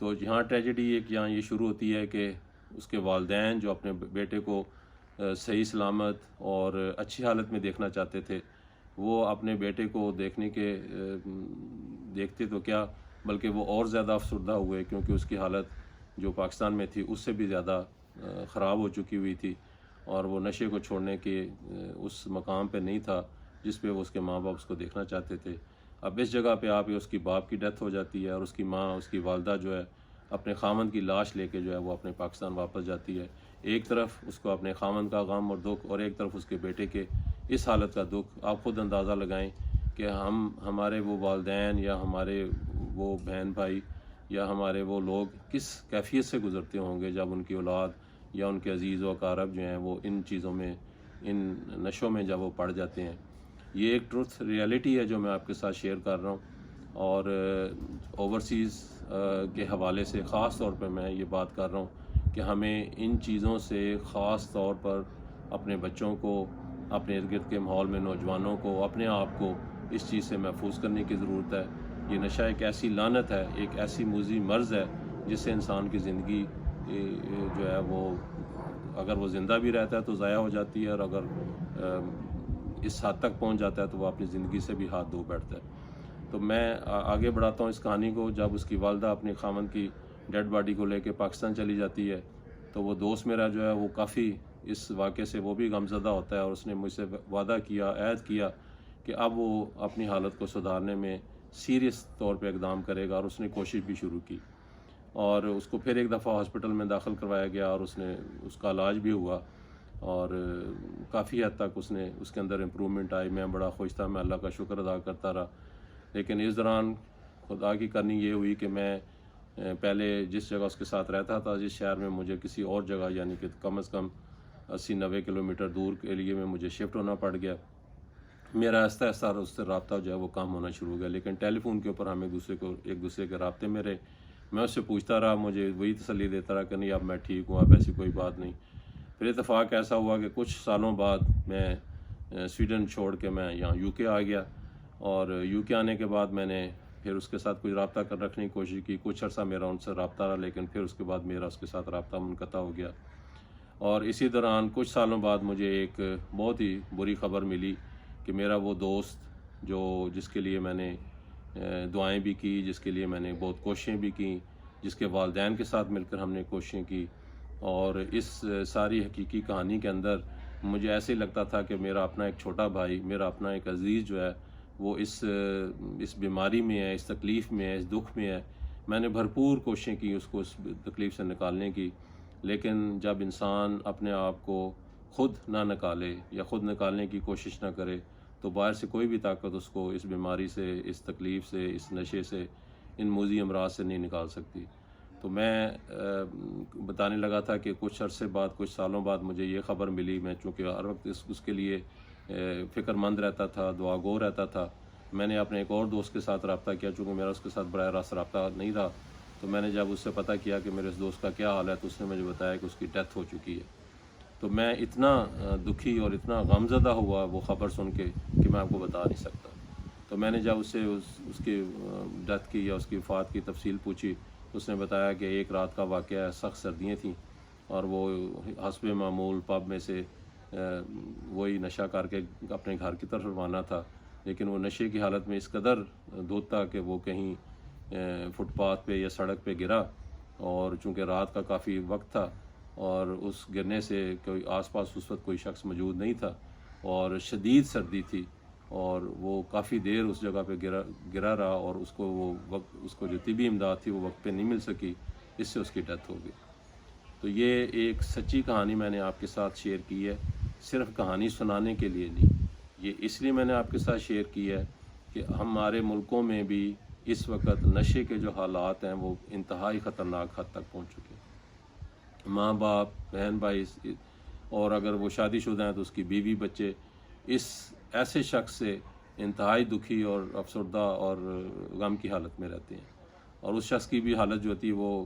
تو یہاں ٹریجڈی ایک یہاں یہ شروع ہوتی ہے کہ اس کے والدین جو اپنے بیٹے کو صحیح سلامت اور اچھی حالت میں دیکھنا چاہتے تھے، وہ اپنے بیٹے کو دیکھتے تو کیا بلکہ وہ اور زیادہ افسردہ ہوئے، کیونکہ اس کی حالت جو پاکستان میں تھی اس سے بھی زیادہ خراب ہو چکی ہوئی تھی، اور وہ نشے کو چھوڑنے کے اس مقام پہ نہیں تھا جس پہ وہ اس کے ماں باپ اس کو دیکھنا چاہتے تھے۔ اب اس جگہ پہ اس کی باپ کی ڈیتھ ہو جاتی ہے، اور اس کی ماں، اس کی والدہ جو ہے اپنے خامند کی لاش لے کے جو ہے وہ اپنے پاکستان واپس جاتی ہے۔ ایک طرف اس کو اپنے خامند کا غم اور دکھ، اور ایک طرف اس کے بیٹے کے اس حالت کا دکھ۔ آپ خود اندازہ لگائیں کہ ہمارے وہ والدین یا ہمارے وہ بہن بھائی یا ہمارے وہ لوگ کس کیفیت سے گزرتے ہوں گے جب ان کی اولاد یا ان کے عزیز و اقارب جو ہیں وہ ان چیزوں میں، ان نشوں میں جب وہ پڑ جاتے ہیں۔ یہ ایک ٹروتھ ریئلٹی ہے جو میں آپ کے ساتھ شیئر کر رہا ہوں، اور اوورسیز کے حوالے سے خاص طور پہ میں یہ بات کر رہا ہوں کہ ہمیں ان چیزوں سے خاص طور پر اپنے بچوں کو، اپنے ارد گرد کے ماحول میں نوجوانوں کو، اپنے آپ کو اس چیز سے محفوظ کرنے کی ضرورت ہے۔ یہ نشہ ایک ایسی لعنت ہے، ایک ایسی موذی مرض ہے جس سے انسان کی زندگی جو ہے وہ، اگر وہ زندہ بھی رہتا ہے تو ضائع ہو جاتی ہے، اور اگر اس حد تک پہنچ جاتا ہے تو وہ اپنی زندگی سے بھی ہاتھ دھو بیٹھتا ہے۔ تو میں آگے بڑھاتا ہوں اس کہانی کو۔ جب اس کی والدہ اپنی خامند کی ڈیڈ باڈی کو لے کے پاکستان چلی جاتی ہے تو وہ دوست میرا جو ہے وہ کافی اس واقعے سے وہ بھی غمزدہ ہوتا ہے، اور اس نے مجھ سے وعدہ کیا، عہد کیا کہ اب وہ اپنی حالت کو سدھارنے میں سیریس طور پہ اقدام کرے گا، اور اس نے کوشش بھی شروع کی، اور اس کو پھر ایک دفعہ ہاسپٹل میں داخل کروایا گیا، اور اس کا علاج بھی ہوا، اور کافی حد تک اس کے اندر امپرومنٹ آئی۔ میں بڑا خوش تھا، میں اللہ کا شکر ادا کرتا رہا۔ لیکن اس دوران خدا کی کرنی یہ ہوئی کہ میں پہلے جس جگہ اس کے ساتھ رہتا تھا، جس شہر میں، مجھے کسی اور جگہ، یعنی کہ کم از کم 80-90 کلومیٹر دور کے لیے میں مجھے شفٹ ہونا پڑ گیا۔ میرا آہستہ آہستہ اس سے رابطہ جو ہے وہ کم ہونا شروع ہو گیا، لیکن ٹیلی فون کے اوپر ہم ایک دوسرے کے رابطے میں رہے۔ میں اس سے پوچھتا رہا، مجھے وہی تسلی دیتا رہا کہ نہیں، اب میں ٹھیک ہوں، اب ایسی کوئی بات نہیں۔ پھر اتفاق ایسا ہوا کہ کچھ سالوں بعد میں سویڈن چھوڑ کے میں یہاں یو کے آ گیا، اور یو کے آنے کے بعد میں نے پھر اس کے ساتھ کوئی رابطہ رکھنے کی کوشش کی۔ کچھ عرصہ میرا ان سے رابطہ رہا، لیکن پھر اس کے بعد میرا اس کے ساتھ رابطہ منقطع ہو گیا۔ اور اسی دوران کچھ سالوں بعد مجھے ایک بہت ہی بری خبر ملی کہ میرا وہ دوست جس کے لیے میں نے دعائیں بھی کی، جس کے لیے میں نے بہت کوششیں بھی کیں، جس کے والدین کے ساتھ مل کر ہم نے کوششیں کی، اور اس ساری حقیقی کہانی کے اندر مجھے ایسے ہی لگتا تھا کہ میرا اپنا ایک چھوٹا بھائی، میرا اپنا ایک عزیز جو ہے وہ اس بیماری میں ہے، اس تکلیف میں ہے، اس دکھ میں ہے۔ میں نے بھرپور کوششیں کی اس کو اس تکلیف سے نکالنے کی، لیکن جب انسان اپنے آپ کو خود نہ نکالے یا خود نکالنے کی کوشش نہ کرے تو باہر سے کوئی بھی طاقت اس کو اس بیماری سے، اس تکلیف سے، اس نشے سے، ان موذی امراض سے نہیں نکال سکتی۔ تو میں بتانے لگا تھا کہ کچھ عرصے بعد، کچھ سالوں بعد مجھے یہ خبر ملی۔ میں چونکہ ہر وقت اس کے لیے فکر مند رہتا تھا، دعا گو رہتا تھا، میں نے اپنے ایک اور دوست کے ساتھ رابطہ کیا۔ چونکہ میرا اس کے ساتھ براہ راست رابطہ نہیں رہا، تو میں نے جب اس سے پتہ کیا کہ میرے اس دوست کا کیا حال ہے، تو اس نے مجھے بتایا کہ اس کی ڈیتھ ہو چکی ہے۔ تو میں اتنا دکھی اور اتنا غمزدہ ہوا وہ خبر سن کے کہ میں آپ کو بتا نہیں سکتا۔ تو میں نے جب اس سے اس کی ڈیتھ کی یا اس کی وفات کی تفصیل پوچھی، تو اس نے بتایا کہ ایک رات کا واقعہ ہے، سخت سردیاں تھیں، اور وہ حسب معمول پب میں سے وہی نشہ کر کے اپنے گھر کی طرف روانہ تھا، لیکن وہ نشے کی حالت میں اس قدر دھوتا کہ وہ کہیں فٹ پاتھ پہ یا سڑک پہ گرا، اور چونکہ رات کا کافی وقت تھا اور اس گرنے سے کوئی آس پاس اس وقت کوئی شخص موجود نہیں تھا، اور شدید سردی تھی، اور وہ کافی دیر اس جگہ پہ گرا رہا، اور اس کو جو طبی امداد تھی وہ وقت پہ نہیں مل سکی، اس سے اس کی ڈیتھ ہو گئی۔ تو یہ ایک سچی کہانی میں نے آپ کے ساتھ شیئر کی ہے، صرف کہانی سنانے کے لیے نہیں، یہ اس لیے میں نے آپ کے ساتھ شیئر کی ہے کہ ہمارے ملکوں میں بھی اس وقت نشے کے جو حالات ہیں وہ انتہائی خطرناک حد تک پہنچ چکے ہیں۔ ماں باپ، بہن بھائی، اور اگر وہ شادی شدہ ہیں تو اس کی بیوی بچے اس ایسے شخص سے انتہائی دکھی اور افسردہ اور غم کی حالت میں رہتے ہیں، اور اس شخص کی بھی حالت جو ہوتی ہے وہ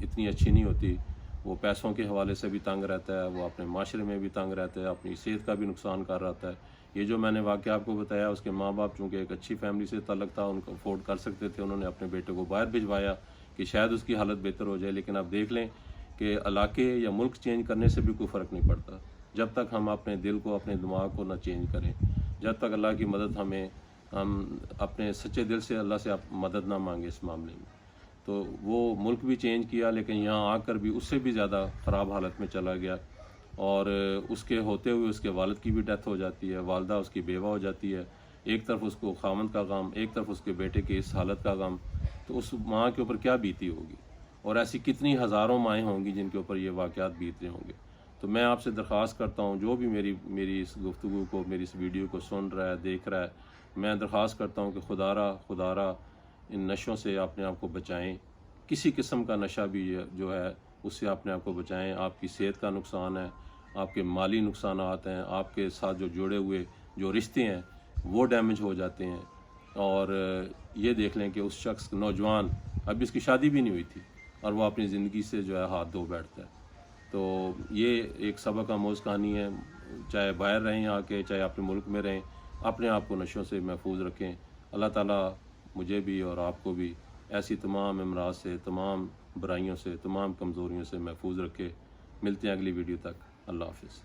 اتنی اچھی نہیں ہوتی۔ وہ پیسوں کے حوالے سے بھی تنگ رہتا ہے، وہ اپنے معاشرے میں بھی تنگ رہتا ہے، اپنی صحت کا بھی نقصان کر رہتا ہے۔ یہ جو میں نے واقعہ آپ کو بتایا، اس کے ماں باپ چونکہ ایک اچھی فیملی سے تعلق تھا، ان کو افورڈ کر سکتے تھے، انہوں نے اپنے بیٹے کو باہر بھجوایا کہ شاید اس کی حالت بہتر ہو جائے، لیکن آپ دیکھ لیں کہ علاقے یا ملک چینج کرنے سے بھی کوئی فرق نہیں پڑتا جب تک ہم اپنے دل کو، اپنے دماغ کو نہ چینج کریں، جب تک اللہ کی مدد ہم اپنے سچے دل سے اللہ سے مدد نہ مانگے اس معاملے میں۔ تو وہ ملک بھی چینج کیا، لیکن یہاں آ کر بھی اس سے بھی زیادہ خراب حالت میں چلا گیا، اور اس کے ہوتے ہوئے اس کے والد کی بھی ڈیتھ ہو جاتی ہے، والدہ اس کی بیوہ ہو جاتی ہے، ایک طرف اس کو خاوند کا غم، ایک طرف اس کے بیٹے کی اس حالت کا غم، تو اس ماں کے اوپر کیا بیتی ہوگی، اور ایسی کتنی ہزاروں مائیں ہوں گی جن کے اوپر یہ واقعات بیت رہے ہوں گے۔ تو میں آپ سے درخواست کرتا ہوں، جو بھی میری اس گفتگو کو، میری اس ویڈیو کو سن رہا ہے، دیکھ رہا ہے، میں درخواست کرتا ہوں کہ خدا را ان نشوں سے اپنے آپ کو بچائیں، کسی قسم کا نشہ بھی جو ہے اس سے اپنے آپ کو بچائیں۔ آپ کی صحت کا نقصان ہے، آپ کے مالی نقصانات ہیں، آپ کے ساتھ جو جڑے ہوئے جو رشتے ہیں وہ ڈیمیج ہو جاتے ہیں، اور یہ دیکھ لیں کہ اس شخص نوجوان، اب اس کی شادی بھی نہیں ہوئی تھی، اور وہ اپنی زندگی سے جو ہے ہاتھ دھو بیٹھتا ہے۔ تو یہ ایک سبق آموز کہانی ہے، چاہے باہر رہیں آ کے، چاہے اپنے ملک میں رہیں، اپنے آپ کو نشوں سے محفوظ رکھیں۔ اللہ تعالیٰ مجھے بھی اور آپ کو بھی ایسی تمام امراض سے، تمام برائیوں سے، تمام کمزوریوں سے محفوظ رکھے۔ ملتے ہیں اگلی ویڈیو تک، اللہ حافظ۔